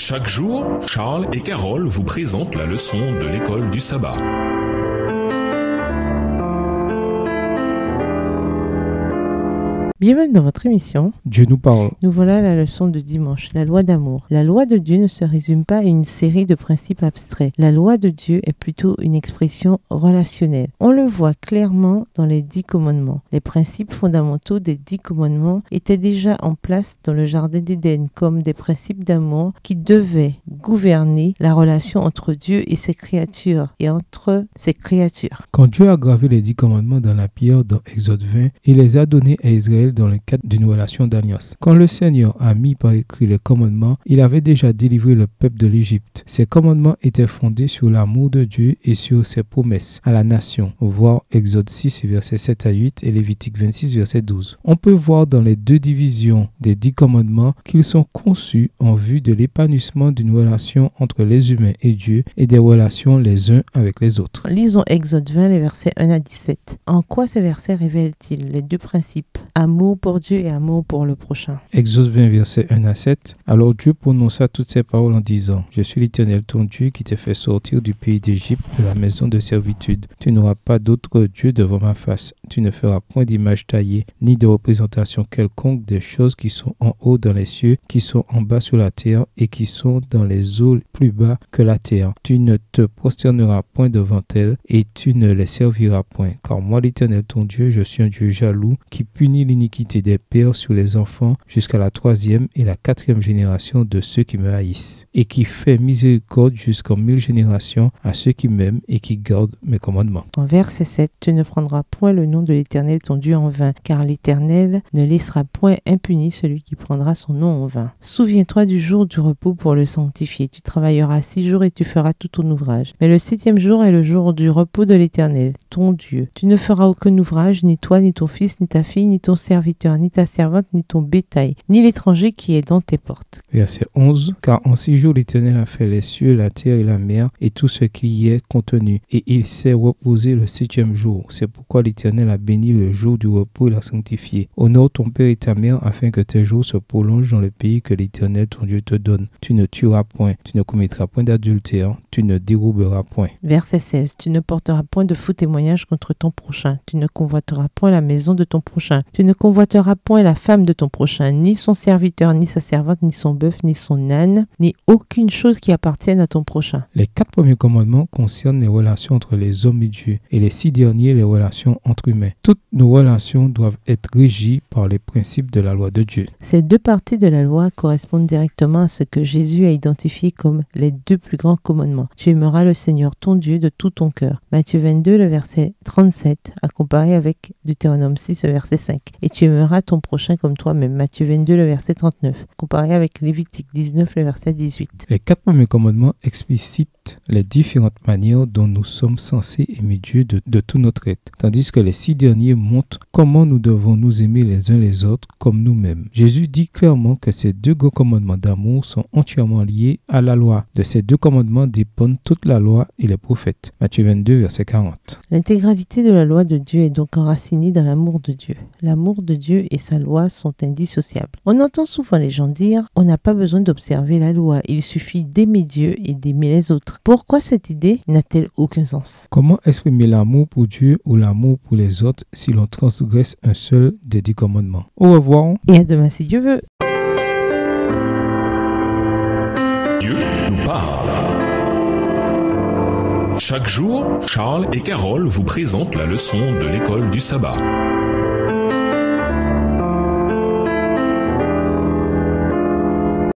Chaque jour, Charles et Carole vous présentent la leçon de l'école du sabbat. Bienvenue dans votre émission. Dieu nous parle. Nous voilà à la leçon de dimanche, la loi d'amour. La loi de Dieu ne se résume pas à une série de principes abstraits. La loi de Dieu est plutôt une expression relationnelle. On le voit clairement dans les 10 commandements. Les principes fondamentaux des 10 commandements étaient déjà en place dans le jardin d'Éden comme des principes d'amour qui devaient gouverner la relation entre Dieu et ses créatures et entre ses créatures. Quand Dieu a gravé les 10 commandements dans la pierre dans Exode 20, il les a donnés à Israël dans le cadre d'une relation d'alliance. Quand le Seigneur a mis par écrit les commandements, il avait déjà délivré le peuple de l'Égypte. Ces commandements étaient fondés sur l'amour de Dieu et sur ses promesses à la nation. Voir Exode 6, versets 7 à 8 et Lévitique 26, verset 12. On peut voir dans les 2 divisions des 10 commandements qu'ils sont conçus en vue de l'épanouissement d'une relation entre les humains et Dieu et des relations les uns avec les autres. Lisons Exode 20, les versets 1 à 17. En quoi ces versets révèlent-ils les 2 principes ? Amour pour Dieu et amour pour le prochain. Exode 20, versets 1 à 7. Alors Dieu prononça toutes ces paroles en disant: Je suis l'Éternel ton Dieu qui t'ai fait sortir du pays d'Égypte, de la maison de servitude. Tu n'auras pas d'autre Dieu devant ma face. Tu ne feras point d'image taillée, ni de représentation quelconque des choses qui sont en haut dans les cieux, qui sont en bas sur la terre et qui sont dans les eaux plus bas que la terre. Tu ne te prosterneras point devant elles et tu ne les serviras point. Car moi l'Éternel ton Dieu, je suis un Dieu jaloux qui punit l'iniquité des pères sur les enfants jusqu'à la 3e et la 4e génération de ceux qui me haïssent, et qui fait miséricorde jusqu'en 1000 générations à ceux qui m'aiment et qui gardent mes commandements. En verset 7, tu ne prendras point le nom de l'Éternel ton Dieu en vain, car l'Éternel ne laissera point impuni celui qui prendra son nom en vain. Souviens-toi du jour du repos pour le sanctifier. Tu travailleras 6 jours et tu feras tout ton ouvrage. Mais le 7e jour est le jour du repos de l'Éternel, ton Dieu. Tu ne feras aucun ouvrage, ni toi, ni ton fils, ni ta fille, ni ton serviteur, ni ta servante, ni ton bétail, ni l'étranger qui est dans tes portes. Verset 11. Car en 6 jours l'Éternel a fait les cieux, la terre et la mer, et tout ce qui y est contenu. Et il s'est reposé le 7e jour. C'est pourquoi l'Éternel a béni le jour du repos et l'a sanctifié. Honore ton père et ta mère, afin que tes jours se prolongent dans le pays que l'Éternel ton Dieu te donne. Tu ne tueras point, tu ne commettras point d'adultère, tu ne déroberas point. Verset 16. Tu ne porteras point de faux témoignages contre ton prochain. Tu ne convoiteras point la maison de ton prochain. Tu ne convoiteras point la femme de ton prochain, ni son serviteur, ni sa servante, ni son bœuf, ni son âne, ni aucune chose qui appartienne à ton prochain. Les 4 premiers commandements concernent les relations entre les hommes et Dieu, et les 6 derniers les relations entre humains. Toutes nos relations doivent être régies par les principes de la loi de Dieu. Ces 2 parties de la loi correspondent directement à ce que Jésus a identifié comme les 2 plus grands commandements. Tu aimeras le Seigneur ton Dieu de tout ton cœur. Matthieu 22, le verset 37, à comparer avec Deutéronome 6, le verset 5. Et tu aimeras ton prochain comme toi-même. Matthieu 22, le verset 39, comparé avec Lévitique 19, le verset 18. Les 4 premiers commandements explicitent les différentes manières dont nous sommes censés aimer Dieu de tout notre être, tandis que les 6 derniers montrent comment nous devons nous aimer les uns les autres comme nous-mêmes. Jésus dit clairement que ces 2 grands commandements d'amour sont entièrement liés à la loi. De ces 2 commandements dépendent toute la loi et les prophètes. Matthieu 22, verset 40. L'intégralité de la loi de Dieu est donc enracinée dans l'amour de Dieu. L'amour de Dieu et sa loi sont indissociables. On entend souvent les gens dire « on n'a pas besoin d'observer la loi, il suffit d'aimer Dieu et d'aimer les autres ». Pourquoi cette idée n'a-t-elle aucun sens ? Comment exprimer l'amour pour Dieu ou l'amour pour les autres si l'on transgresse un seul des 10 commandements? Au revoir. Et à demain si Dieu veut. Dieu nous parle. Chaque jour, Charles et Carole vous présentent la leçon de l'école du sabbat.